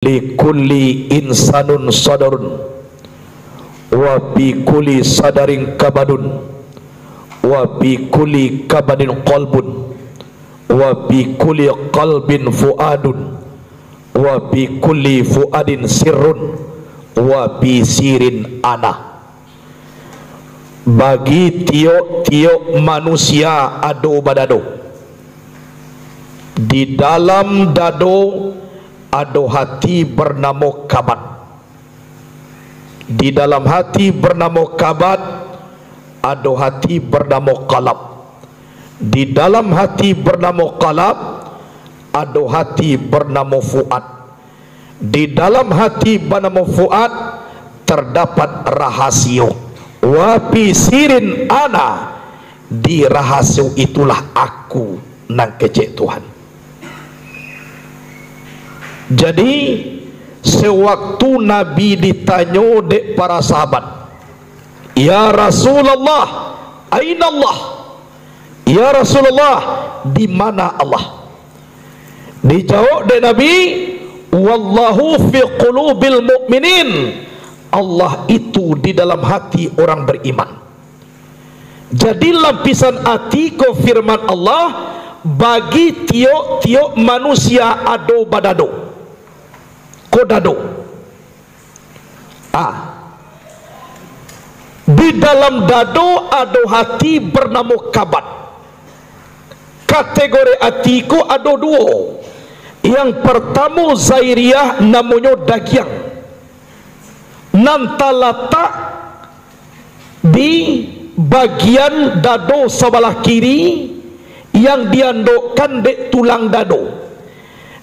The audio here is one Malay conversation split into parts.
likulli insanun sadarun wa bi kulli sadarin kabadun wa bi kulli kabadin qalbun wa bi kulli qalbin fuadun wa bi kulli fuadin sirrun wa bi sirin ana. Bagi tiok-tiok manusia ado badado, di dalam dado ada hati bernama kabad. Di dalam hati bernama kabad ada hati bernama qalab. Di dalam hati bernama qalab ada hati bernama fuad. Di dalam hati bernama fuad terdapat rahasia. Wa fi sirin ana, di rahasia itulah aku nang kecek Tuhan. Jadi sewaktu Nabi ditanya dek para sahabat, ya Rasulullah, aina Allah? Ya Rasulullah, di mana Allah? Dijawab dek Nabi, wallahu fi qulubil mu'minin. Allah itu di dalam hati orang beriman. Jadi lapisan hati ko firman Allah bagi tiok-tiok manusia ado badado. Kodado. Di dalam dado ada hati bernama kabad. Kategori hatiku ada dua. Yang pertama zairiyah, namanya dagyang. Nanta letak di bagian dado sebelah kiri yang diandokkan di tulang dado.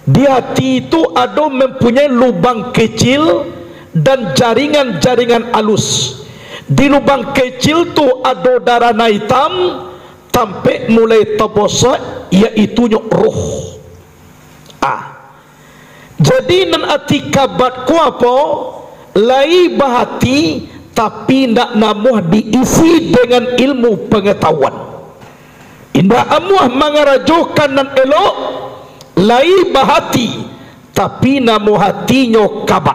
Di hati itu ada mempunyai lubang kecil dan jaringan-jaringan halus. Di lubang kecil tu ada darah hitam sampai mulai terbosak, iaitu roh. Jadi nan hati kabad ku apa? Lai bahati tapi ndak namuh diisi dengan ilmu pengetahuan. Indah amuh mengarajukan nan elok. Lai bahati tapi namu hatinya kabad.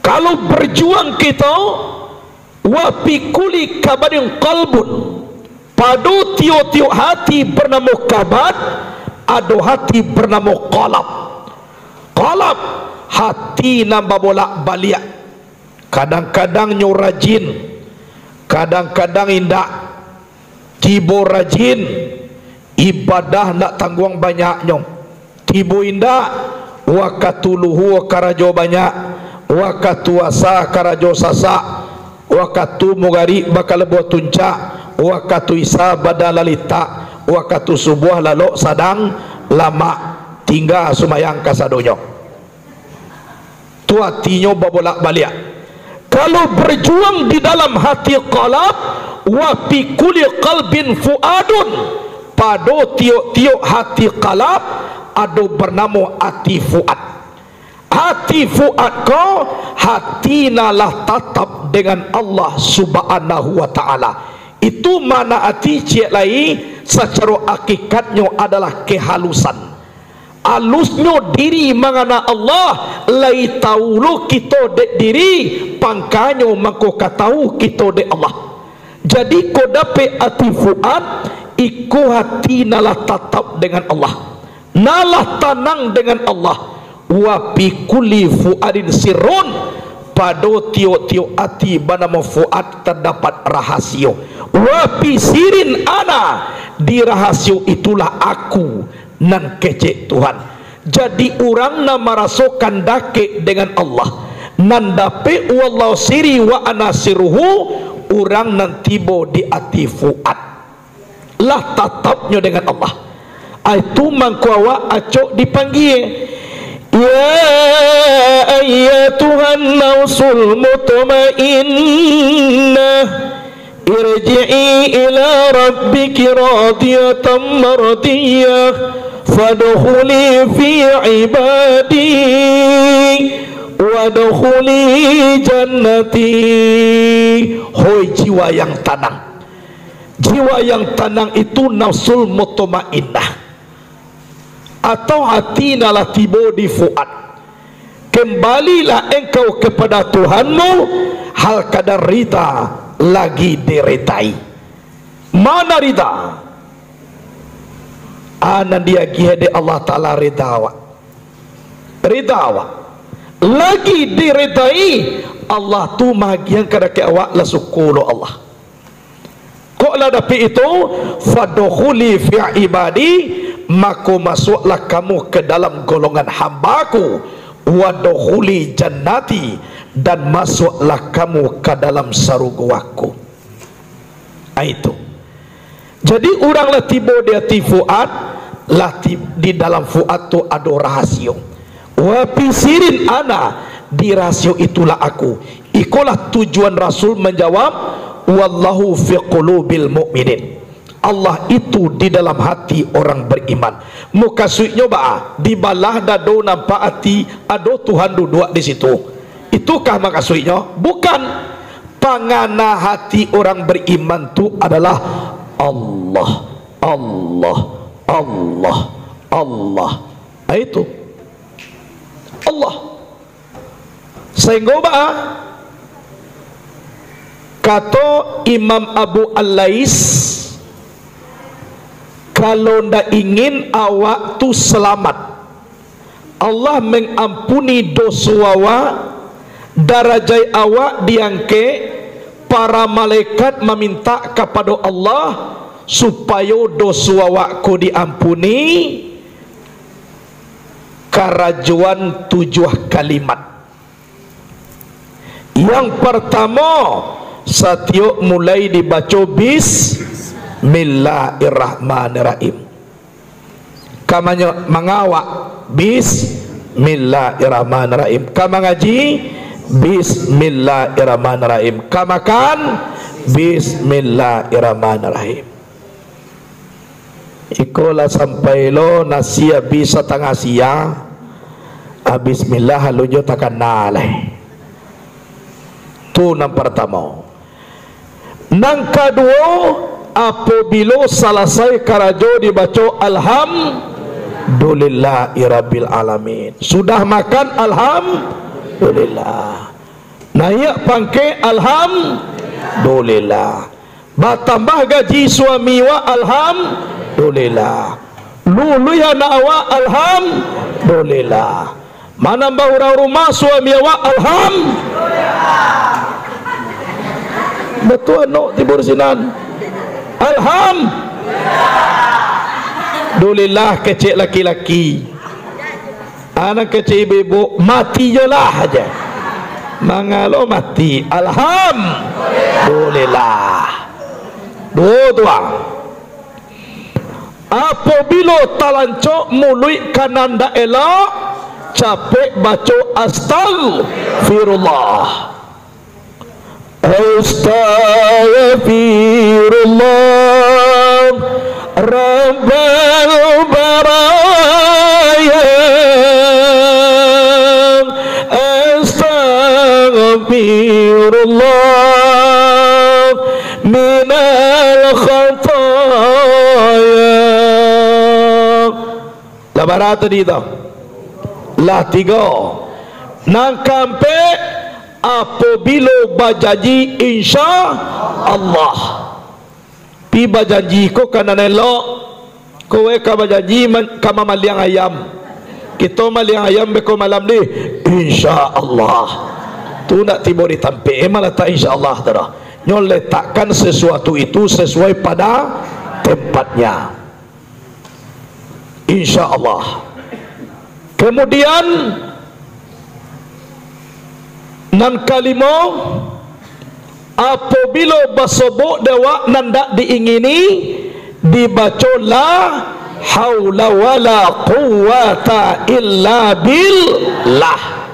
Kalau berjuang kita wa fi kulli kabadin qalbun, pada tiok-tiok hati bernama kabad ada hati bernama qalab. Qalab hati nambah bolak balik, kadang-kadang nyo rajin, kadang-kadang indak. Tibo rajin ibadah nak tanggung banyaknya, tibo indah wakatuluhu karajo banyak, wakatu asa karajo sasak, wakatu mugari bakal buat tuncak, wakatu isa badalalita, wakatu subuh lalu sadang lama tinggal sumayang kasadonyo. Tu hatinya berbolak balik. Kalau berjuang di dalam hati qalab, wa fi kulli qalbin fuadun, pada tiok-tiok hati qalab ada bernama hati fuad. Hati fuad ko hati nalah tatap dengan Allah subhanahu wa ta'ala. Itu mana hati cik lain secara hakikatnya adalah kehalusan. Halusnya diri mengana Allah, lai tahu lu kita dek diri pangkanya mako katahu kita dek Allah. Jadi ko dapat hati fuad iku hati nalah tatap dengan Allah, nalah tanang dengan Allah. Wa bi kulli fuadin sirrun, pada tiok-tiok hati bernama fuad terdapat rahasia. Wa bi sirin ana, di rahasia itulah aku nan kecek Tuhan. Jadi orang nak merasakan dake dengan Allah, nan dape wallahu siri wa ana siruhu, orang nan tiba di hati fuad lah tatapnya dengan Allah. Itu mangkuawa acok dipanggil, ya ayyatuhan nafsul mutmainnah, irji'i ila rabbiki radiyatan mardiyah, fadkhuli fi ibadi wadkhuli jannati. Hoi jiwa yang tenang, jiwa yang tenang itu nafsul mutmainnah, atau hati nalah tiba di fuad. kembalilah engkau kepada Tuhanmu hal kadar rida lagi diretai. Mana rida? Anan dia gihade Allah Ta'ala ridawa lagi diredai Allah tu magian kada ke awak la sukulu Allah. Kok lah dapat itu fadukhuli fi ibadi, maka masuklah kamu ke dalam golongan hambaku, wadukhuli jannati, dan masuklah kamu ke dalam saruguaku. Itu jadi orang lah tiba dia ti fuad lah di dalam fuad tu ada rahsia. Wa pisirin ana, di rasio itulah aku. Ikulah tujuan Rasul menjawab, wallahu fi qulubil mu'minin. Allah itu di dalam hati orang beriman. Muka suiknya ba di balah dado nampak hati ada Tuhan duduk di situ. Itukah maka suiknya? Bukan. Pangana hati orang beriman tu adalah Allah, Allah, Allah, Allah. Itu Allah. Sehingga kata Imam Abu Al-Lais, kalau ndak ingin awak tu selamat, Allah mengampuni dosa awak, darajat awak diangkat, para malaikat meminta kepada Allah supaya dosa awak ku diampuni, karajuan 7 kalimat. Yang pertama, setiap mulai dibaca bismillahirrahmanirrahim. Kamanya mengawak bismillahirrahmanirrahim. Kama ngaji bismillahirrahmanirrahim. Kamakan bismillahirrahmanirrahim. Ikolah sampai lo nasia bisa tengah sia. Bismillah halujo takkan nalai. Tu yang pertama. Yang kedua, apabila selesai karajo dibaca alhamdulillahirabbil alamin. Sudah makan alhamdulillah. Naik pangke alhamdulillah. Bertambah gaji suami wa alhamdulillah. Lulu ya nawa alhamdulillah. Menambah orang rumah suami wa alhamdulillah. Betul no tibur sinan. Alhamdulillah. Kecil laki-laki, anak kecil ibu mati je lah aja. Mangalo mati. Alhamdulillah. Dua. Apabila talancok mulut kanan dak elok, capek baca astagfirullah. Astaghfirullah Rabbal baraya. Astaghfirullah minal khataya. Labarat tadi tu lah 3 nang kampe. Apabila bajanji insya Allah, pi bajanji ko kana nelok, kowe ka bajanji kama maliang ayam, kita maliang ayam beko malam ni insya Allah. Tu nak tiba ditampe malah tak insya Allah dah. Nyol letakkan sesuatu itu sesuai pada tempatnya. Insya Allah. Kemudian nan kalimo, apabila basobok dewa nanda diingini dibaca la haula wala quwata illa billah.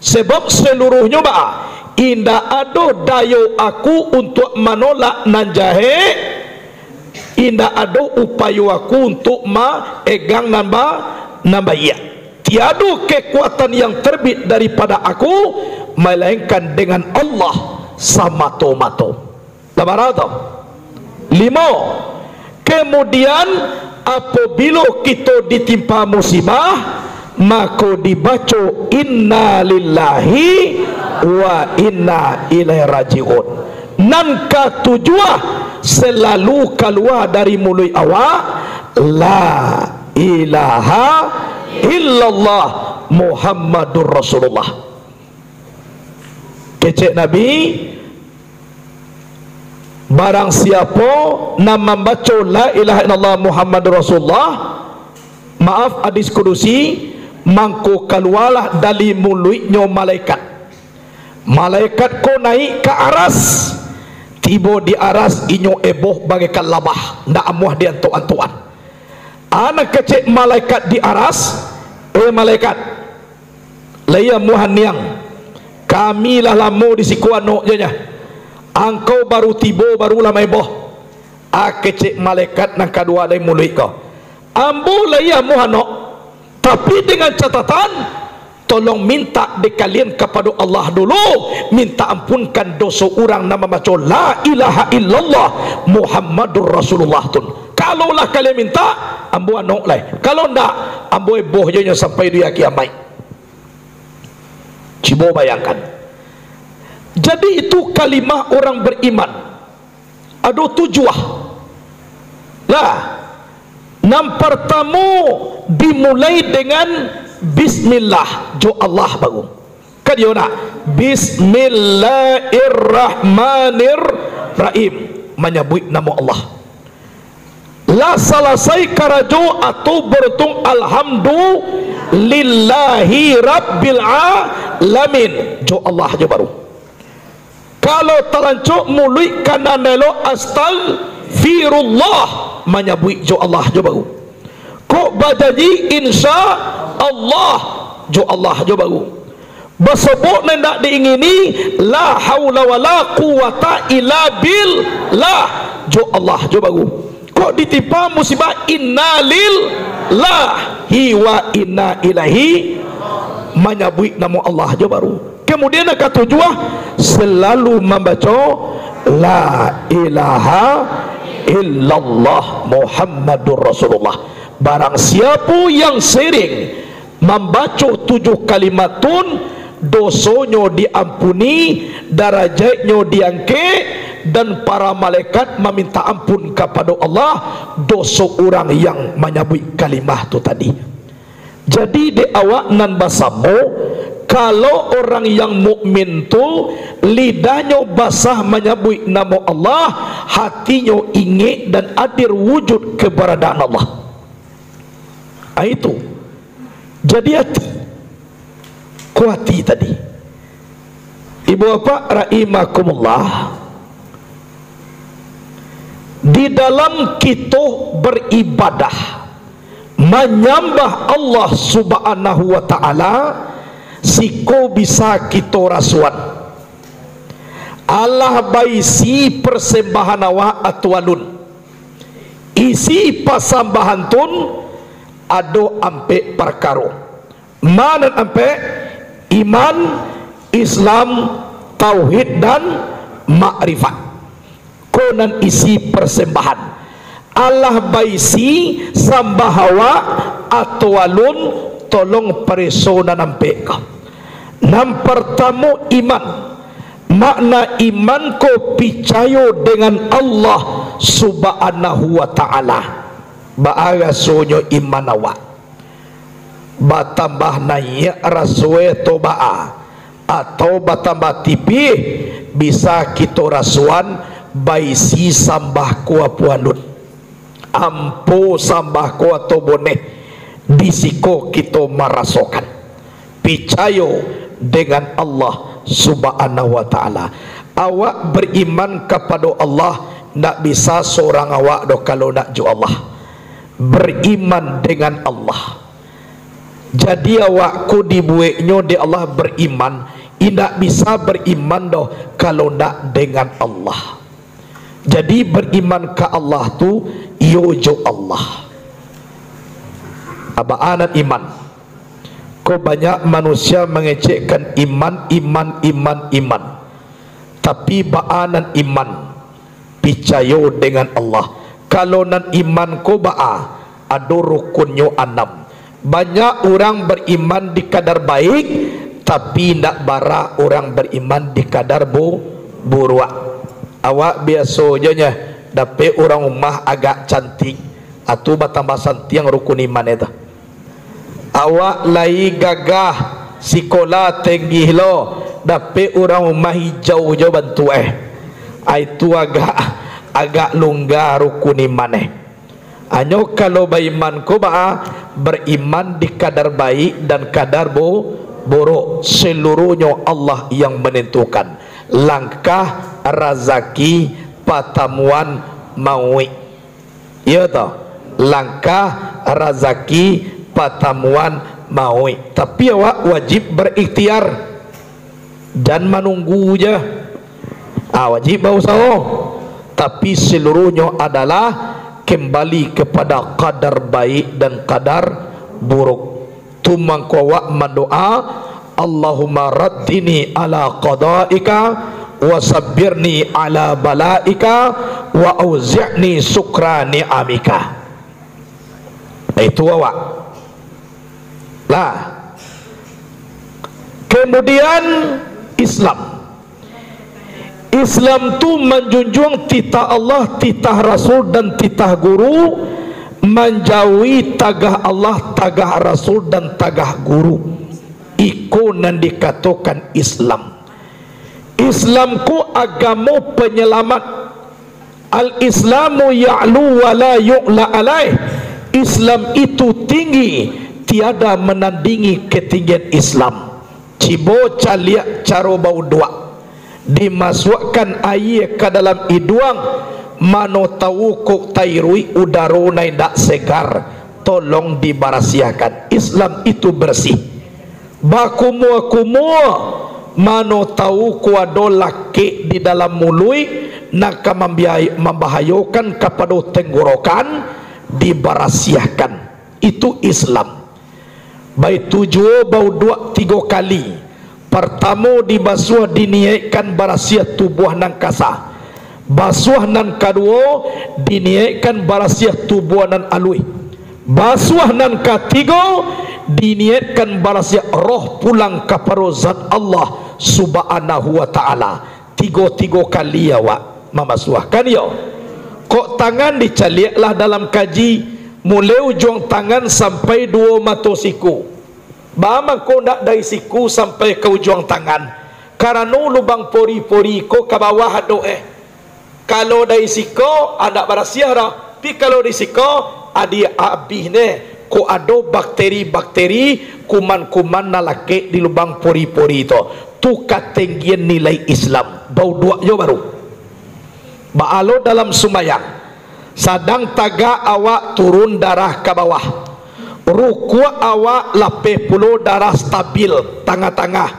Sebab seluruhnya indah ada dayo aku untuk menolak nan jahe, indah ada upaya aku untuk egang nambah iya. Tiada kekuatan yang terbit daripada aku melainkan dengan Allah samato-mato. Labarado 5. Kemudian apabila kita ditimpa musibah, maka dibaca inna lillahi wa inna ilaihi rajiun. Nan katujuh selalu keluar dari mulut awak la ilaha illallah Muhammadur Rasulullah. Kecek Nabi, barang siapa nak membaca la ilaha illallah Muhammadur Rasulullah, maaf hadis kudusi, mangko keluarlah dari mulutnya malaikat. Malaikat ko naik ke aras, tiba di aras inyo eboh bagaikan labah, ndak amuah dia antuan-antuan. Anak kecil malaikat di aras, malaikat laya muhan niang, kami lah lamu di sikuano janya, angkau baru tiba baru lama eboh. Kecil malaikat nak kedua dari mulut kau, ambu laya muhanok, tapi dengan catatan tolong minta di kalian kepada Allah dulu, minta ampunkan dosa orang nama baca la ilaha illallah Muhammadur Rasulullah tun. Kalaulah kalian minta, ambu anok lai. Kalau ndak, ambu boh je sampai dia kiamat. Cibo bayangkan. Jadi itu kalimah orang beriman. Ada tujuan. Lah, nam pertama dimulai dengan bismillah, jo Allah baru. Kan dia nak bismillahirrahmanirrahim, menyebut nama Allah. La selesai karajo atau bertung alhamdulillahi rabbil alamin, jo Allah je baru. Kalau terancuk mulut kanan nelo astagfirullah, menyebut jo Allah je baru. Kok bajaji insya Allah, jo Allah je baru. Bersebut nak diingini la haula wala quwata illa billah, jo Allah je baru. Kok ditimpa musibah inna lillahi wa inna ilaihi, menyebut nama Allah je baru. Kemudian yang ketujuh selalu membaca la ilaha illallah Muhammadur Rasulullah. Barang siapa yang sering membaca 7 kalimatun, dosanya diampuni, darajatnya diangkat, dan para malaikat meminta ampun kepada Allah dosa orang yang menyebut kalimah tu tadi. Jadi di awak nan basamu, kalau orang yang mukmin tu lidahnya basah menyebut nama Allah, hatinya ingat dan hadir wujud keberadaan Allah. Itu jadi hati, kuati tadi. Ibu bapak rahimakumullah, di dalam kita beribadah menyembah Allah subhanahu wa ta'ala, siko bisa kita rasuan Allah baisi persembahan awak atwalun, isi pasambahan tun ado ampe perkaro mana ampe iman, Islam, tauhid dan makrifat. Konan isi persembahan Allah baisi sambahawa atau alun tolong persona nampe ka. Nam pertama iman, makna iman ko picayo dengan Allah subhanahu wa ta'ala. Baagasunyo iman awak batambah naik rasue toba atau batambah tipih, bisa kita rasuan baisi sambah kuapuanun ampo sambah kuatu boneh disiko kita merasakan picayo dengan Allah subhanahu wa ta'ala. Awak beriman kepada Allah, nak bisa seorang awak do kalau nak ju Allah beriman dengan Allah. Jadi awakku dibuatnya di Allah beriman, tidak bisa beriman doh kalau nak dengan Allah. Jadi beriman ke Allah tu yojo Allah. Abaanan iman. Kau banyak manusia mengecekkan iman. Tapi baanan iman picayo dengan Allah. Kalau nan iman ko baa ado rukunyo 6. banyak orang beriman di kadar baik, tapi tidak bara orang beriman di kadar buruk. Awak biasanya dapat orang rumah agak cantik, atau batambah santiang rukun iman itu. Awak lai gagah sekolah tinggi lo, dapat orang rumah hijau bantu itu agak longgar rukun iman Hanya kalau beriman ko beriman di kadar baik dan kadar buruk, seluruhnya Allah yang menentukan. Langkah rezeki patamuan maui. Ya toh, langkah rezeki patamuan maui. Tapi awak wajib berikhtiar dan menunggu je. Wajib berusaha. Tapi seluruhnya adalah kembali kepada kadar baik dan kadar buruk. Tumangkawa mendoa, Allahumma raddini ala qadaika wa sabbirni ala balaika wa auzi'ni sukra ni'amika. Itu awak lah. Kemudian Islam tu menjunjung titah Allah, titah Rasul dan titah guru, menjauhi tagah Allah, tagah Rasul dan tagah guru. Iku nan dikatakan Islam. Islam ku agama penyelamat. Al-Islamu ya'lu wa la yu'la alaih. Islam itu tinggi, tiada menandingi ketinggian Islam. Cibo caliak caro bau dua, dimasukkan air ke dalam hidung, mano tahu kok tairui udaro nai dak segar, tolong dibarasiakan. Islam itu bersih. Bakumua mano tahu ku ado laki di dalam mulut nak membahayakan kepada tenggorokan, dibarasiakan. Itu Islam. Baik tujuh bau dua tiga kali. Pertama dibasuh diniaikan barasiat tubuh nan kasa. Basuh nan kedua diniaikan barasiat tubuh nan alui. Basuh nan ketiga diniatkan barasiat roh pulang kepada zat Allah subhanahu wa ta'ala. Tiga-tiga kali awak memasuhkan ya. Kok tangan dicaliaklah dalam kaji, mulai ujung tangan sampai dua mata siku. Bama ko nak dari siku sampai ke ujung tangan. Karena lubang pori-pori ko ke bawah do Kalau dari siku ada barasiah dah. Tapi kalau dari siku ada abih ne ko ado bakteri-bakteri, kuman-kuman nalake di lubang pori-pori itu. Tu ketinggian nilai Islam. Bau dua jo baru. Baalo dalam sumayang. Sadang taga awak turun darah ke bawah. Ruku awak 80 darah stabil tengah-tengah.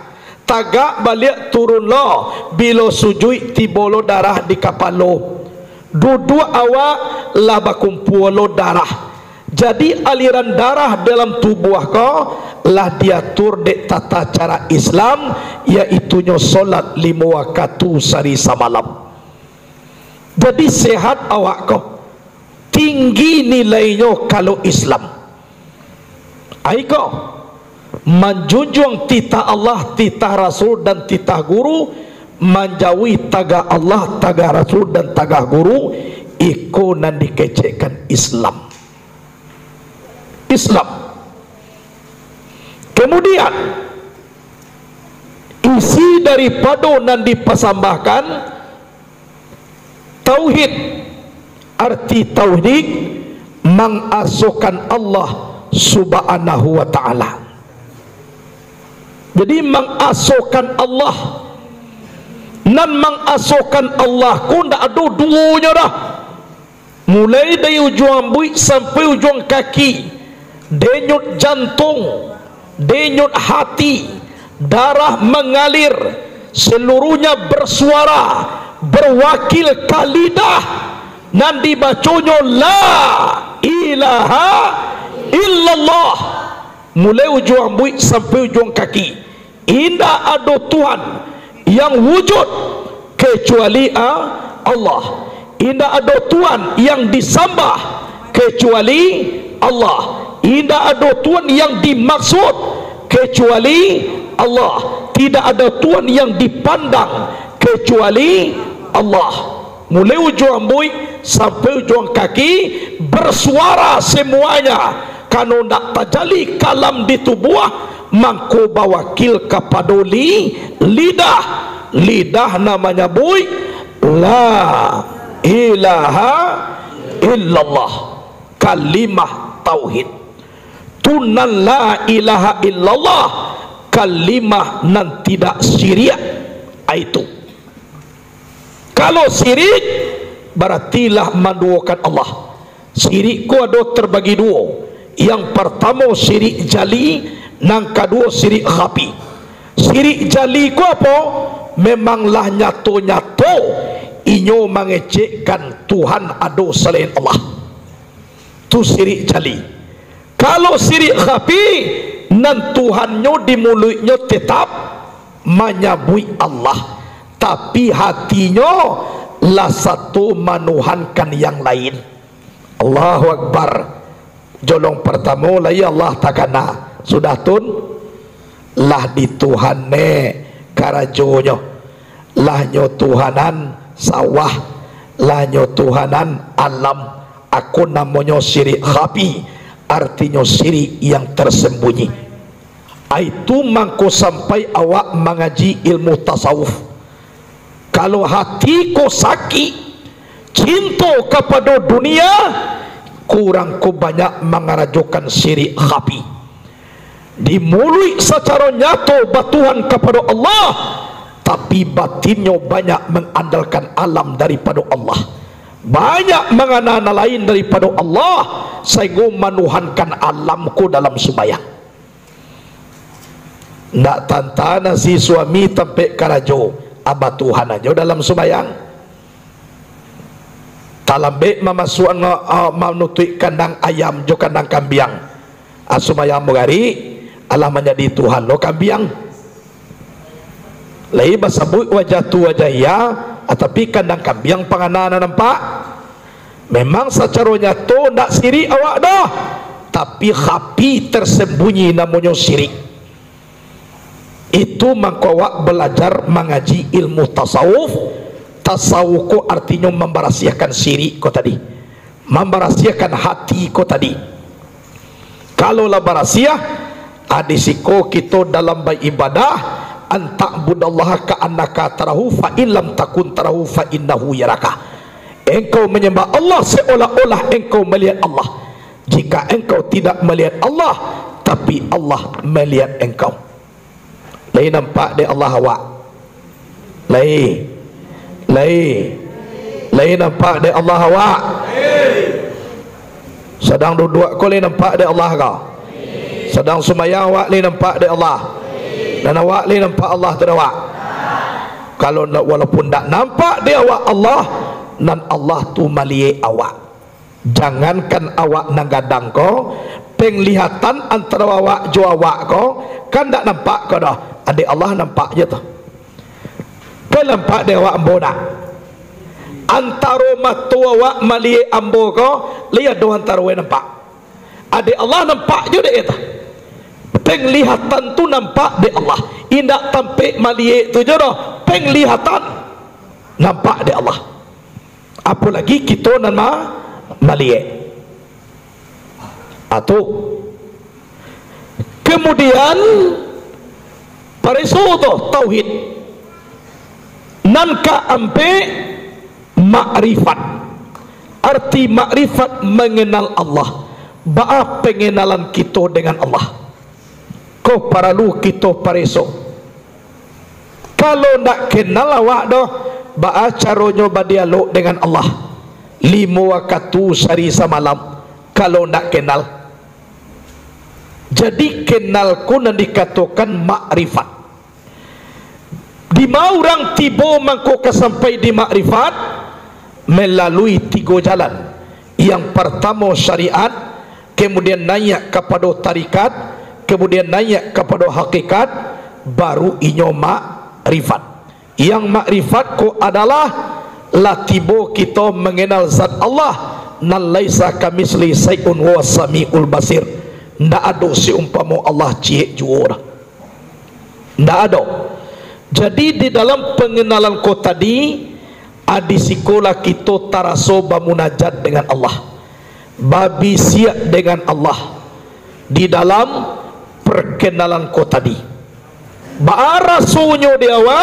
Tagak balik turun lo, bila sujud tibolo darah di kapalo. Duduk awak lah bakumpul lo darah. Jadi aliran darah dalam tubuh kau lah diatur dek tata cara Islam, iaitunya solat 5 waktu sehari semalam. Jadi sehat awak kau, tinggi nilainya kalau Islam. Aiko menjunjung titah Allah, titah Rasul dan titah guru, menjauhi tagah Allah, tagah Rasul dan tagah guru. Iko nan dikecekkan Islam. Kemudian isi daripada nan dipasambahkan tauhid. Arti tauhid mengasahkan Allah subhanahu wa ta'ala. Jadi mengasahkan Allah nan mengasahkan Allah ku ndak ada duanya dah. Mulai dari ujung rambut sampai ujung kaki, denyut jantung, denyut hati, darah mengalir, seluruhnya bersuara, berwakil kalidah nan dibacanya la ilaha illallah. Mulai ujung rambut sampai ujung kaki, tidak ada Tuhan yang wujud kecuali Allah. Tidak ada Tuhan yang disembah kecuali Allah. Tidak ada Tuhan yang dimaksud kecuali Allah. Tidak ada Tuhan yang dipandang kecuali Allah. Mulai ujung rambut sampai ujung kaki bersuara semuanya. Kalau nak tajali kalam di tubuh, mangko bawakil kepada lidah namanya buik la ilaha illallah, kalimah tauhid. Tunan la ilaha illallah, kalimah nan tidak syirik. Itu kalau syirik berartilah menduakan Allah. Syirik ku ada terbagi dua. Yang pertama syirik jali, yang kedua syirik khafi. Syirik jali ku apa? Memanglah nyato-nyato inyo mengecekkan Tuhan ada selain Allah. Tu syirik jali. Kalau syirik khafi, nan Tuhannya di mulutnya tetap menyabui Allah, tapi hatinya lah satu menuhankan yang lain. Allahu Akbar. Jolong pertama lah ya Allah takana sudah tun lah di Tuhane karajonyo, lah nyo Tuhanan sawah, lah nyo Tuhanan alam. Aku namanya syirik khafi, artinya syirik yang tersembunyi. Itu mangko sampai awak mengaji ilmu tasawuf. Kalau hati ko sakit cinta kepada dunia, kurang ko banyak mengarajukan syirik khafi. Dimulai secara nyata batuhan kepada Allah, tapi batinnya banyak mengandalkan alam daripada Allah, banyak mengenal lain daripada Allah, sehingga menuhankan alamku dalam sembahyang. Nak tantana si suami tempe karajo abah Tuhan aja dalam sembahyang. Talambe mamasuan menutui kandang ayam jo kandang kambiang. Asumbayang mogari Allah menjadi Tuhan lo kambiang. Lai basabui wajah tu wajah ya, tapi kandang kambiang panganana nampak. Memang secara nyata ndak syirik awak dah, tapi khafi tersembunyi namanya syirik. Itu mangkawak belajar mengaji ilmu tasawuf. Tasawuf ko artinya memberahsiakan syirik ko tadi, memberahsiakan hati ko tadi. Kalau lah berahsia adisiko kita dalam beribadah, anta'budallaha ka'annaka tarahu fa in lam takun tarahu fa innahu yaraka. Engkau menyembah Allah seolah-olah engkau melihat Allah. Jika engkau tidak melihat Allah, tapi Allah melihat engkau. Lai nampak dia Allah awak. Lai nampak dia Allah awak. Sedang duduk kau lai nampak dia Allah kau. Sedang sembahyang awak lai nampak dia Allah. Dan awak lai nampak Allah tu awak. Kalau walaupun tak nampak dia awak Allah, dan Allah tu melihat awak. Jangankan awak nanggadang kau, penglihatan antara awak jo awak kau kan tak nampak kau dah. Adik Allah nampak je tu. Kau nampak dia awak ambo nak. Antara mata awak melihat ambo kau, lihat do antara awak nampak. Adik Allah nampak je dia tu. Penglihatan tu nampak dia Allah. Indak tampik melihat tu je dah. Penglihatan nampak dia Allah. Apalagi kita nama melihat. Atau kemudian parisoto tauhid nanka ampe makrifat. Arti makrifat mengenal Allah. Ba'a pengenalan kita dengan Allah. Kau perlu kita pariso. Kalau nak kenal awak dah, ba'a caranya berdialog dengan Allah 5 waktu sehari semalam. Kalau nak kenal, jadi kenalku nan dikatakan makrifat. Di mana orang tiba mangko sampai di makrifat melalui 3 jalan. Yang pertama syariat, kemudian naik kepada tarikat, kemudian naik kepada hakikat, baru inyo makrifat. Yang makrifat ko adalah la tiba kita mengenal zat Allah, nan laisa kamisli syai'un wa samiul basir. ndak ada seumpama Allah cie juara, ndak ada. Jadi di dalam pengenalan ko tadi adi sekolah kita taraso bamunajat dengan Allah, babi siap dengan Allah di dalam perkenalan ko tadi. Baarasunyo diawa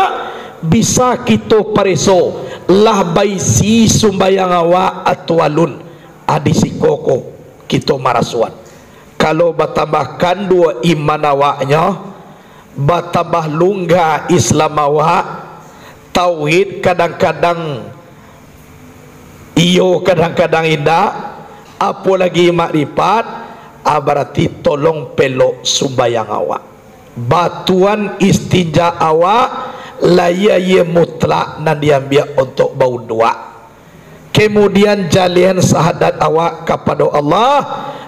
bisa kita pariso lah baisi sumbayang awa atwalun adi sikoko kita marasuan. Kalau batambahkan dua iman awaknya, batambah lungga Islam awak, tauhid kadang-kadang iyo kadang-kadang indah, apalagi makrifat, berarti tolong pelok sumbayang awak, batuan istinja awak layak mutlak dan diambil untuk bau doa. Kemudian jalian sahadat awak kepada Allah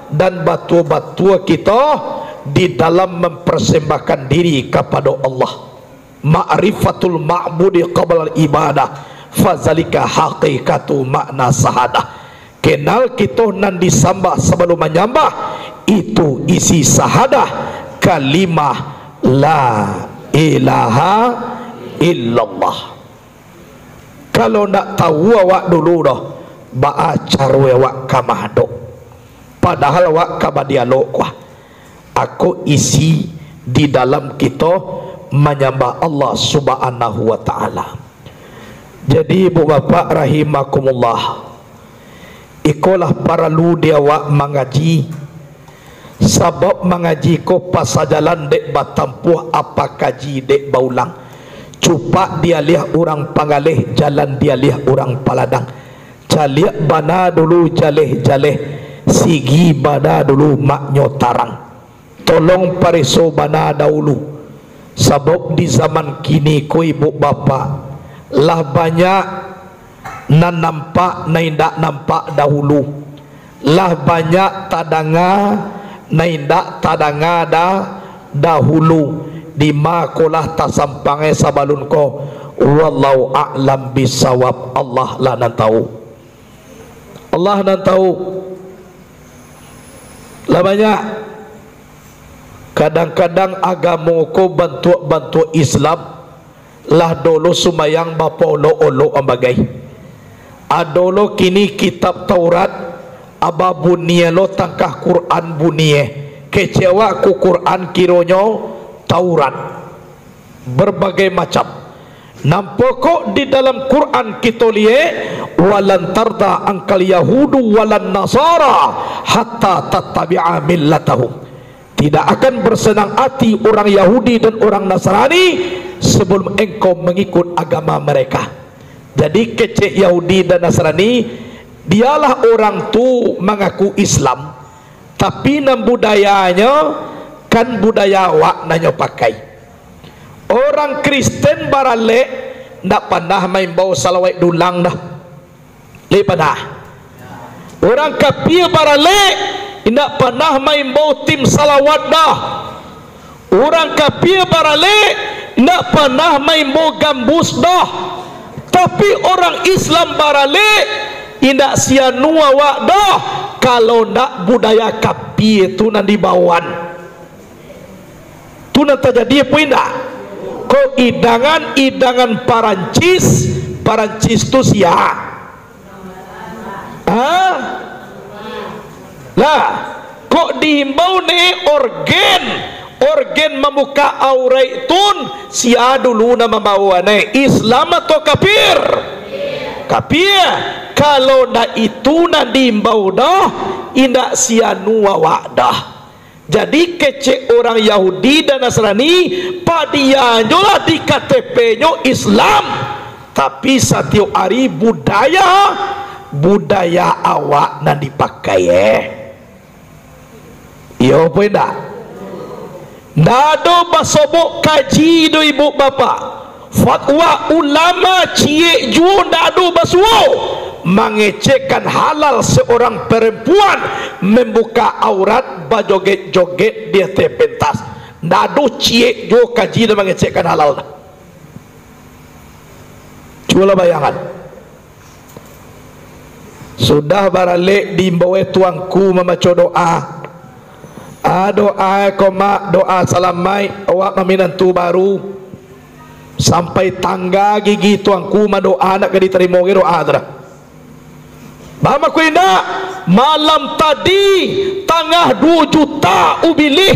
dan batu-batu kita di dalam mempersembahkan diri kepada Allah. Ma'rifatul ma'budi qabla ibadah, fazalika haqiqatu makna sahadah. Kenal kita nan disambah sebelum menyembah, itu isi sahadah kalimah la ilaha illallah. Kalau nak tahu awak dulu dah baacar awak kamahdo, padahal awak kabadialog kuah. Aku isi di dalam kita menyembah Allah subhanahu wa ta'ala. Jadi ibu bapa rahimakumullah, ikolah para lu dia awak mengaji, sebab mengaji ko pasajalan dek batampuh apa kaji dek baulang. Cupak dia lihat orang pangalih, jalan dia lihat orang paladang. Jaliak bana dulu jaleh-jaleh, sigi bana dulu maknyo tarang. Tolong pariso bana dahulu, sebab di zaman kini ko ibu bapa lah banyak nan nampak naindak nampak dahulu, lah banyak tadanga naindak tadanga dahulu. Di makolah tasampange sabalun ko, wallahu a'lam bisawab. Allah lah nan tahu, Allah nan tahu. Lah banyak kadang-kadang agama ko bantu Islam lah dolo sumayang bapa olo ambagai adolo kini kitab Taurat aba bunie lo tangkah Quran bunie kecewa ku Quran kironyo Taurat berbagai macam. Nampakok di dalam Quran kita lihat walan tarda angkal yahudu walan nasara hatta tattabi'a millatahum. Tidak akan bersenang hati orang Yahudi dan orang Nasrani sebelum engkau mengikut agama mereka. Jadi kecek Yahudi dan Nasrani dialah orang tu mengaku Islam, tapi nam budayanya kan budaya awak nanya pakai. Orang Kristen barale ndak pernah main bau salawat dulang dah. Le pernah. Orang kafir barale ndak pernah main bau tim salawat dah. Orang kafir barale ndak pernah main bau gambus dah. Tapi orang Islam barale ndak sianu awak dah kalau ndak budaya kafir tu nan dibawan. Tu nak terjadi apa indah? Kau idangan Parancis tu siapa? Lah, kok dihimbau ni organ membuka aurat tun sia dulu nama bawa ni Islam atau kafir? Kafir. Kalau nak itu nak dihimbau dah, indak sia nuawak dah. Jadi kecek orang Yahudi dan Nasrani padianyo lah di KTP-nyo Islam, tapi setiap hari budaya awak nan dipakai iya apa enggak? Nado basobok kaji do ibu bapa fatwa ulama cie ju nado basuo mengecekkan halal seorang perempuan membuka aurat bajoget-joget dia terpentas. Nado cie jo kaji dan mengecekkan halal. Cuba bayangan. Sudah baralik dimbawa tuanku membaca doa, Doa koma doa salamai awak meminantu baru sampai tangga gigi tuangku ma doa nak diterima ge doa dah. Mama ku indah malam tadi tangah 2 juta ubilih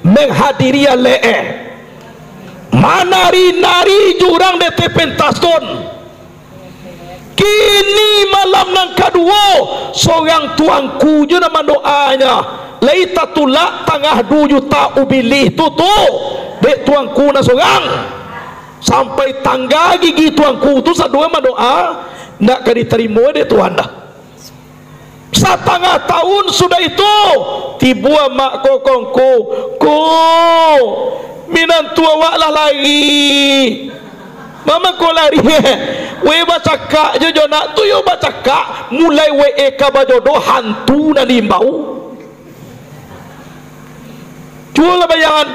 menghadiri lee manari-nari jurang DT pentaston. Kini malam nang kedua seorang tuangku je nama doanya laita tulak tangah 2 juta ubilih tutup dek tuangku na seorang sampai tangga gigi tuangku tu sadua ma doa nak diterima dek tuan dah. 1/2 tahun sudah itu tiba mak kokongku ku minantu awak lah lari mama ko lari we baca kak je jo nak tu yo baca kak mulai we eka bajodoh hantu na limbau cualah bayangan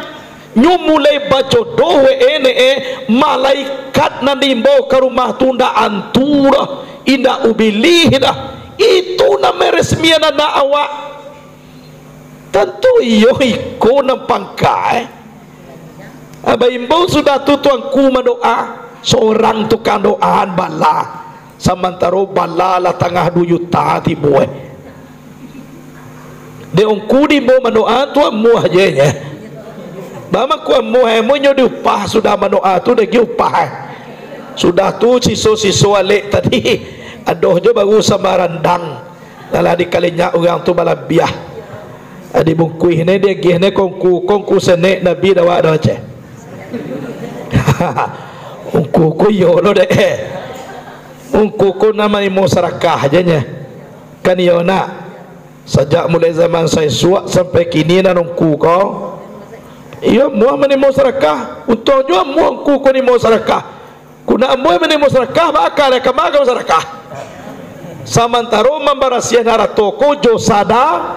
nyu mulai bajodoh we malaikat na limbau ke rumah tu ndak antura indak ubilih dah. Itu nama resmian anak awak. Tentu iyo iko nampangkai. Abaimbau sudah tu tuanku mendoa seorang tukang doaan bala. Samantaro bala lah tangah 2 juta tibu. Deongku di mau mendoa tu amu aja nya. Bama ku amu hemo nyo diupah sudah mendoa tu dah upah. Sudah tu siso alik tadi. Aduh je baru sama randang lala dikalinya orang tu balabiah adi bungkui ni dia gih ni kongku senek nabi dawa dah ceh ungku yo lo deh ungku nama imo sarakah aja nya kan yo nak sejak mulai zaman saya suak sampai kini nan ungku kau iyo mua menimo sarakah untuk juga mua ungku ni mau sarakah kuna mua menimo sarakah bakal kamaga sarakah samantaro membarasia nara toko josada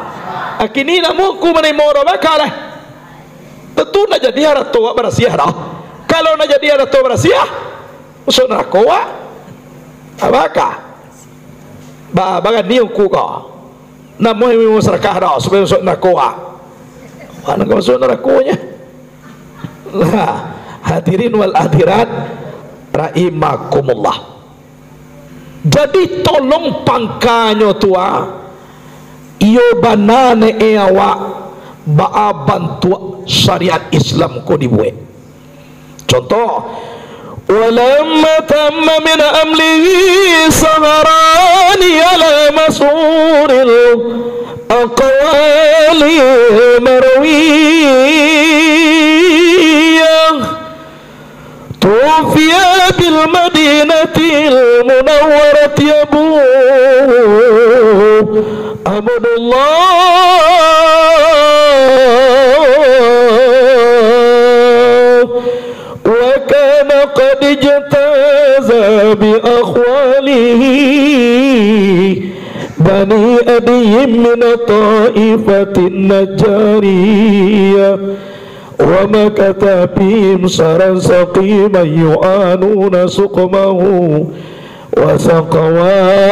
akini namu ku menimoro bakal tentu nak jadi harato barasia dah kalau nak jadi harato barasia usah narakoa abaka bagan ni ku ko namu mu sarakah dah supaya usah narakoa mana kau usah narakonya lah hadirin wal hadirat rahimakumullah. Jadi tolong pangkanyo tua iyo banane awak baa bantu syariat Islam ko dibuat. Contoh walamma tamma min amlihi saharani ala masuril aqwali marwiyah tufiya bil madinatil munawwarat yabu abdullah wa kana qad jataza bi akhwalihi bani adiyyin min ta'ifatin najariyah وَمَكَثَ فِيهِمْ سَرًا سَقِيمًا يُعَانُونَ سُقْمَهُ وَسَقَوَاهُ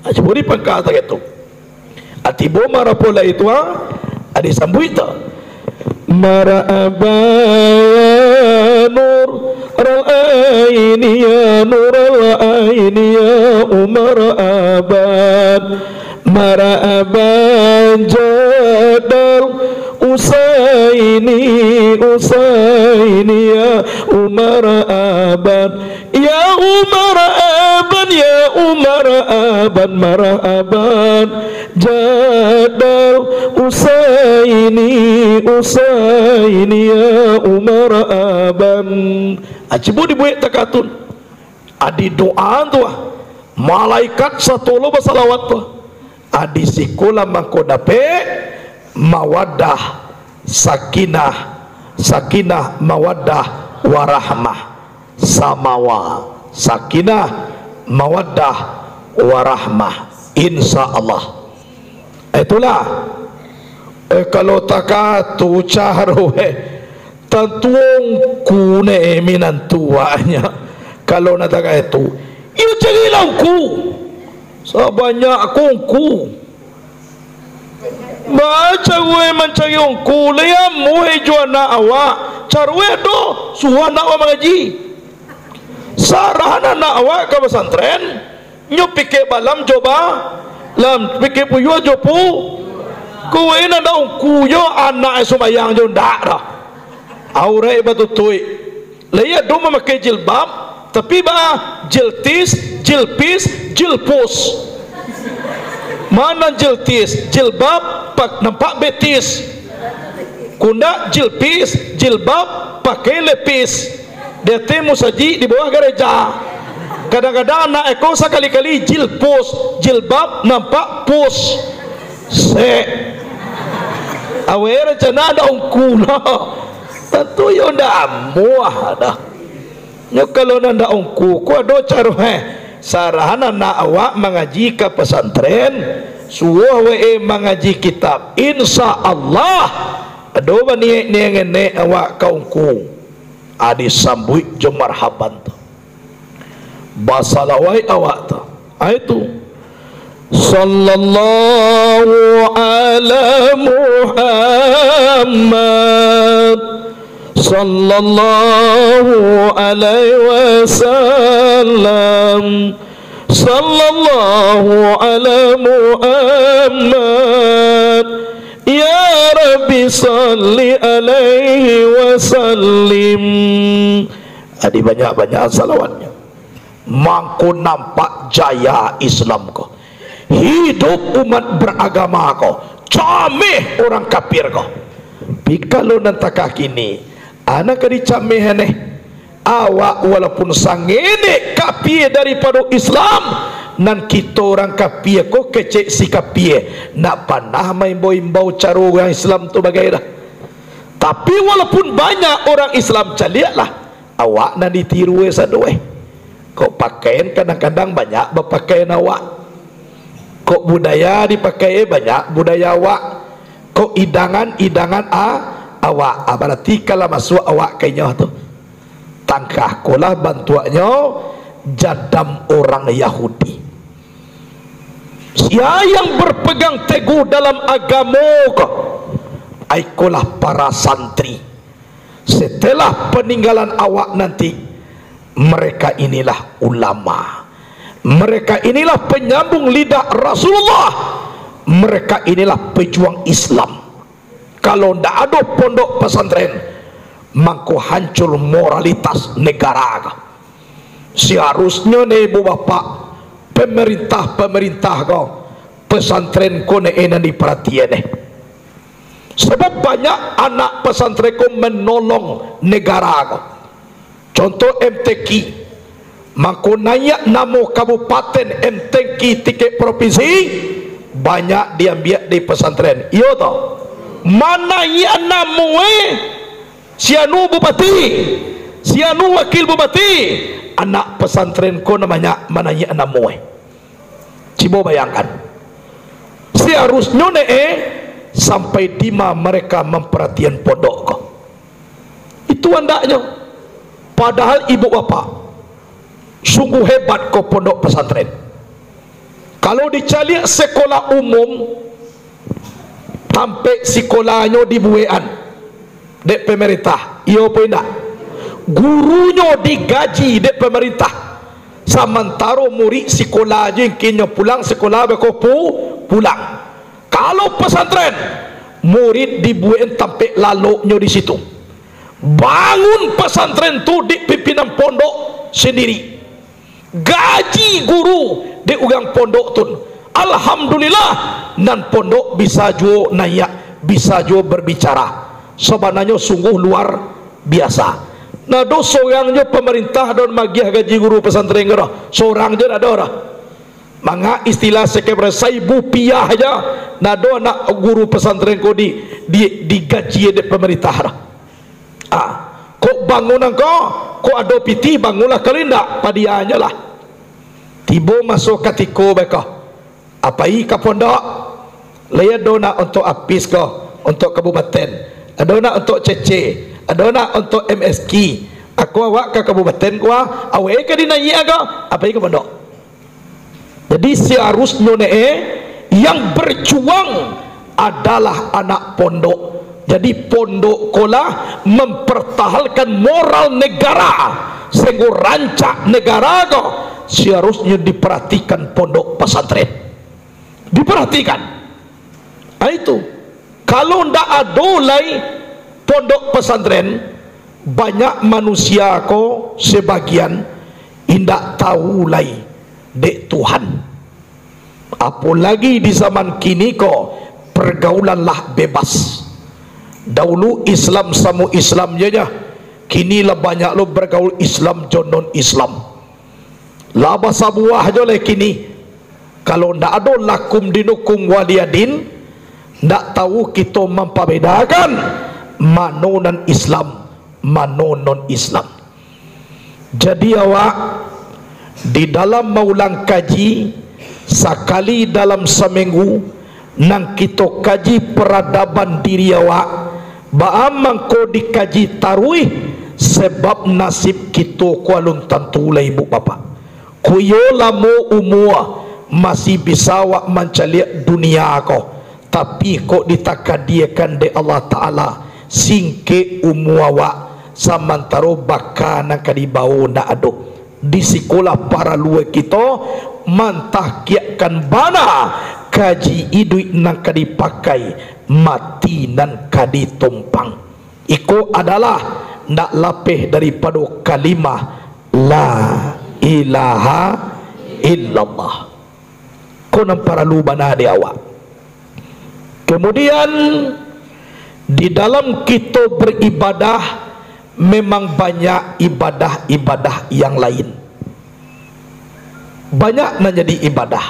Ajburi pangkata gitu atibo mara pola itu ada sambut itu mara abaya nur al-aini ya nur al-aini ya umar abad mara aban jadal usaini ya umar abad ya umar aban ya umar aban mara aban jadal usaini ya umar aban acibu dibuat takatun adi doa tu malaikat satu lo bersalawat tu adi sikola mangko dape mawaddah sakinah mawaddah warahmah samawa sakinah mawaddah warahmah insya Allah. Itulah kalau tak tu caro tentuong ku ne minan tuanya kalau nak itu iyo carilah ku sebanyak ku baca gue mencari ku liam muhe juana awak carwe do suana awak mengaji sarana na awak ke pesantren nyo pikir balam coba lam pikir puyo jopu kuwe na daun kuyo anak sumayang jo ndak dah aurai batutui laya do memakai jilbab tapi ba jiltis jilpis jilpus mana jiltis jilbab pak nampak betis kunda jilpis jilbab pakai lepis dia temu saji di bawah gereja kadang-kadang anak ekor sekali-kali jilpus jilbab nampak pus se awere cana ada ungkula tentu yo ndak muah dah nyo kalau ndak ungku ku ado caro sarana na awak mengaji ke pesantren suah we mengaji kitab insya Allah ado bani ngene awak kaungku adi sambui jo marhaban tu basalawai awak tu itu sallallahu ala Muhammad sallallahu alaihi wasallam sallallahu ala Muhammad ya Rabbi salli alaihi wasallim. Adi banyak-banyak salawatnya mangko nampak jaya Islam ko hidup umat beragama ko cameh orang kafir ko pikalo nantakah kini anak kadi cameh aneh awak walaupun sangene kafir daripada Islam nan kita orang kafir ko kecek si kafir nak panah main imbau caro orang Islam tu bagai dah tapi walaupun banyak orang Islam caliaklah awak nan ditiru sadoe kok pakaian kadang-kadang banyak berpakaian awak kok budaya dipakai banyak budaya awak kok idangan awak berarti kalau masuk awak kayaknya tu tangkah kolah bantuannya jadam orang Yahudi siapa yang berpegang teguh dalam agama aikolah para santri setelah peninggalan awak nanti mereka inilah ulama mereka inilah penyambung lidah Rasulullah mereka inilah pejuang Islam kalau tidak ada pondok pesantren maka hancur moralitas negara seharusnya nih ibu bapak pemerintah kau pesantren kau nih diperhatian deh sebab banyak anak pesantren kau menolong negara kau contoh MTQ maka naik namo kabupaten MTQ tiket provinsi banyak diambil di pesantren iya toh mana ya namo sianu bupati sianu wakil bupati anak pesantren ko namanya mana ya namo coba bayangkan seharusnya sampai dima mereka memperhatian pondok ko itu andaknya padahal ibu bapak sungguh hebat kau pondok pesantren kalau dicari sekolah umum sampai sekolahnya dibuean dek pemerintah iya apa enggak gurunya digaji dek pemerintah sementara murid sekolah aja yang kini pulang sekolah berkopu pulang kalau pesantren murid dibuean sampai laloknya di situ bangun pesantren tu di pimpinan pondok sendiri gaji guru di ugang pondok tu alhamdulillah nan pondok bisa jo nayak bisa jo berbicara sebenarnya sungguh luar biasa nah do seorangnya pemerintah don magiah gaji guru pesantren kena seorang je ada orang manga istilah sekebra 1000 rupiah aja nah do anak guru pesantren ko di gaji de pemerintah dah kok bangunan kok ada piti bangunlah kalau tidak padianya lah tiba masuk katiko beka Apai ke pondok laya dona untuk apis ko, untuk kabupaten, dona untuk CC, dona untuk MSK. Aku awak ke kabupaten ku awe ke dinai aga apai ke pondok. Jadi seharusnya yang berjuang adalah anak pondok. Jadi pondok kolah mempertahankan moral negara, sehingga rancak negara ko seharusnya diperhatikan pondok pesantren, diperhatikan. Itu kalau ndak ada lagi pondok pesantren, banyak manusia ko sebagian indak tahu lagi dek Tuhan. Apalagi di zaman kini ko pergaulanlah bebas. Dahulu Islam sama Islam aja, kini lah banyak lo bergaul Islam non Islam. Lah bahasa buah aja lah kini. Kalau ndak ada lakum dinukum waliyadin, ndak tahu kita memperbedakan mano non Islam, mano non Islam. Jadi awak di dalam maulang kaji sekali dalam seminggu nang kita kaji peradaban diri awak. Baamang ko dikaji taruih sebab nasib kita kualun tentu lah ibu bapa. Kuyo lamo umua masih bisa wak mencaliak dunia ko, tapi kok ditakadiakan de Allah Ta'ala singke umua wak samantaro baka nak kadibau ndak ado di sekolah para luar kita mantah kiakan bana kaji iduit nak kadipakai mati dan kadi tumpang. Iko adalah ndak lapeh daripada kalimah la ilaha illallah. Konon para lubana di awak. Kemudian di dalam kita beribadah memang banyak ibadah-ibadah yang lain. Banyak menjadi ibadah.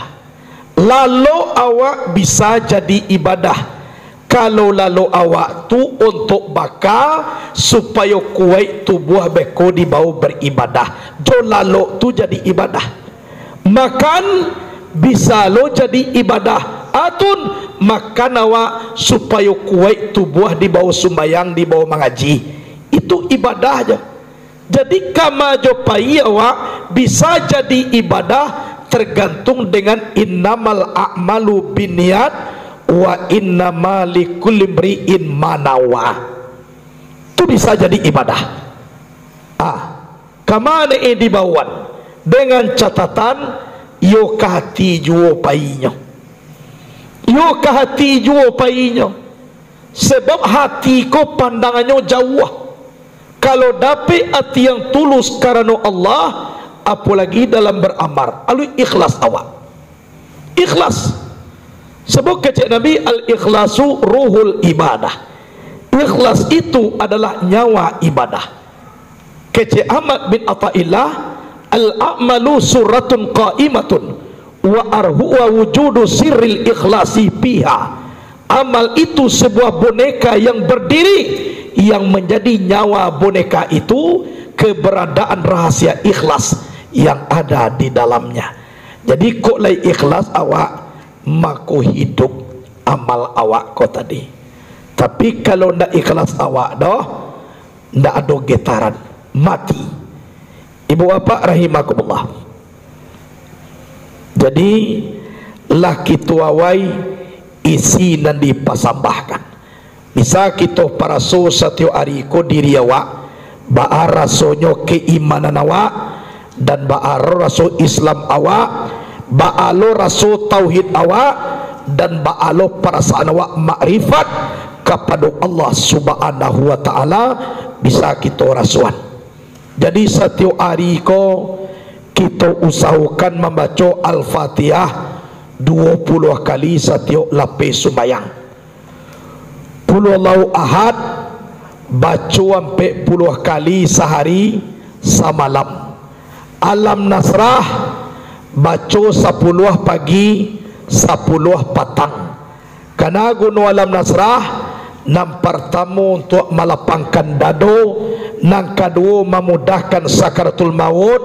Lalu awak bisa jadi ibadah kalau lalu awak tu untuk baka supaya kuat tubuh beko dibau beribadah. Jo lalu tu jadi ibadah. Makan bisa lo jadi ibadah. Atun makan awak supaya kuat tubuh dibau sumbayang, dibau mengaji. Itu ibadah aja. Jadi kama jo pai awak bisa jadi ibadah tergantung dengan innamal a'malu binniyat wa innama likulli imri'in ma nawa. Itu bisa jadi ibadah. Kamane dibawan dengan catatan yo kahati juo painya. Yo kahati juo painya. Sebab hati ko pandangannya jauh. Kalau dapat hati yang tulus karena Allah, apalagi dalam beramar, alu ikhlas awak. Ikhlas. Sebab kata Nabi, al-ikhlasu ruhul ibadah. Ikhlas itu adalah nyawa ibadah. Kata Ahmad bin Athaillah, al-a'malu suratun qa'imatun wa arhuwa wujudu sirril ikhlasi piha. Amal itu sebuah boneka yang berdiri, yang menjadi nyawa boneka itu keberadaan rahasia ikhlas yang ada di dalamnya. Jadi kok lai ikhlas awak mako hidup amal awak ko tadi. Tapi kalau ndak ikhlas awak doh, ndak ada getaran, mati. Ibu bapak rahimakumullah. Jadi lah kita awai isi dan dipasambahkan. Bisa kita para so setiap hari ko diri awak baar rasonyo keimanan awak dan baar raso Islam awak, baalo raso tauhid awak dan baalo perasaan awak makrifat kepada Allah Subhanahu wa taala bisa kita rasuan. Jadi setiap hari ko kita usahakan membaca Al-Fatihah 20 kali setiap lapis sembahyang. Qul Allahu ahad baca sampai 10 kali sehari semalam. Alam Nasrah baca 10 pagi 10 petang. Karena guna Alam Nasrah yang pertama untuk melapangkan dado, yang kedua memudahkan sakaratul maut,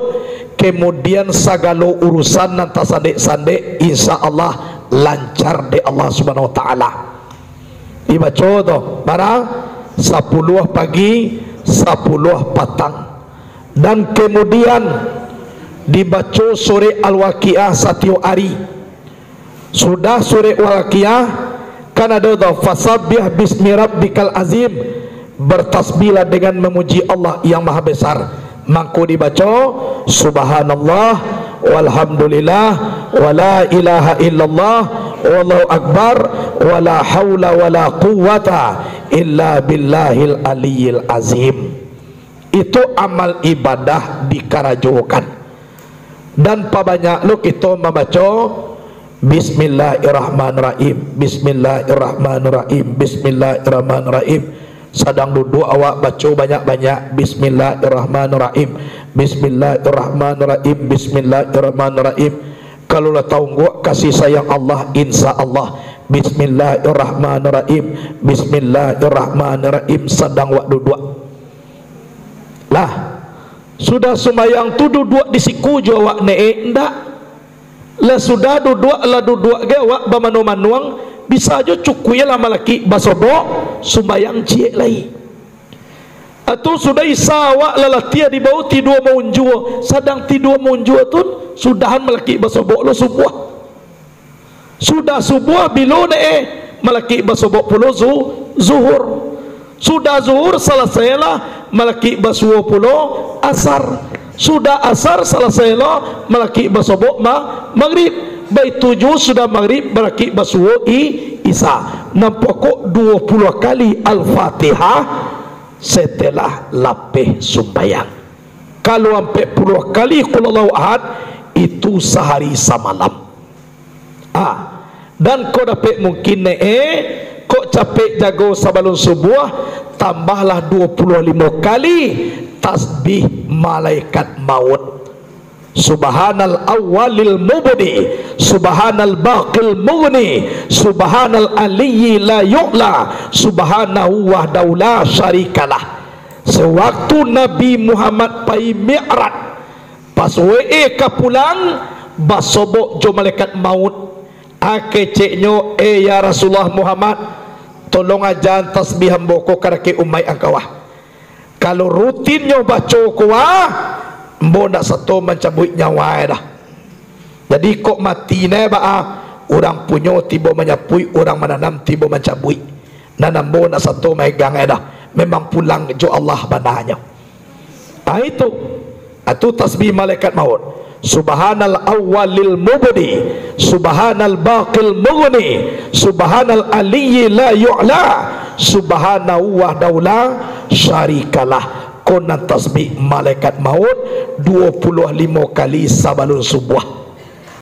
kemudian segala urusan nanti sandek-sandek insya Allah lancar di Allah Subhanahu wa taala. Dibaca tu barang 10 pagi 10 petang, dan kemudian dibaca surah Al-Waqiah setiap hari. Sudah surah Al-Waqiah kan ada tu fasabbih bismi rabbikal azim, bertasbihlah dengan memuji Allah yang maha besar. Maka dibaca subhanallah walhamdulillah wala ilaha illallah wallahu akbar wala haula wala quwata illa billahil aliyil azim. Itu amal ibadah dikarajokan. Dan pabanyak lu kita membaca bismillahirrahmanirrahim, bismillahirrahmanirrahim, bismillahirrahmanirrahim. Sedang duduk awak baca banyak-banyak bismillahirrahmanirrahim, bismillahirrahmanirrahim, bismillahirrahmanirrahim. Kalau lah tahu gua kasih sayang Allah, insya Allah bismillahirrahmanirrahim, bismillahirrahmanirrahim. Sedang wak duduk lah, sudah sembahyang tu duduk di siku jawab ne ndak lah, sudah duduk ge wak bamanu-manuang bisa aja cukui lah malaki basobok sembahyang cie lai. Atau sudah isawak lalatia di bawah tidur munjua, sedang tidur munjua tu sudahan malaki basobok lo subuh. Sudah subuh bilo ne malaki basobok pulo zuhur. Sudah zuhur selesailah malaki basuo pulo asar. Sudah asar selesailah malaki basobok maghrib. Baik 7 sudah maghrib beraki basuo isa. Nampakok 20 kali Al-Fatihah setelah lapih sembahyang. Kalau sampai 10 kali qul huwallahu ahad, itu sehari semalam. Dan kau dapat mungkin kau capek jago sebelum subuh, tambahlah 25 kali tasbih malaikat maut. Subhanal awwalil mubdi, subhanal baqil mughni, subhanal aliyyi la yu'la, subhanahu wahdahu la syarikalah. Sewaktu Nabi Muhammad pai Mi'raj, pas we ka pulang basobok jo malaikat maut. Akeceknyo ya Rasulullah Muhammad, tolong ajan tasbih hamboko karake umai angkawah. Kalau rutinnya baca kuah mbo nak satu mencabut nyawa dah. Jadi kok mati ne ba orang punya tiba menyapui, orang menanam tiba mencabut. Nanam mbo nak satu megang dah. Memang pulang jo Allah bananya. Itu tasbih malaikat maut. Subhanal awwalil mubdi, subhanal baqil mughni, subhanal aliyyi la yu'la, subhanahu wahdahu la syarikalah. Konan tasbih malaikat maut 25 kali sebelum subuh.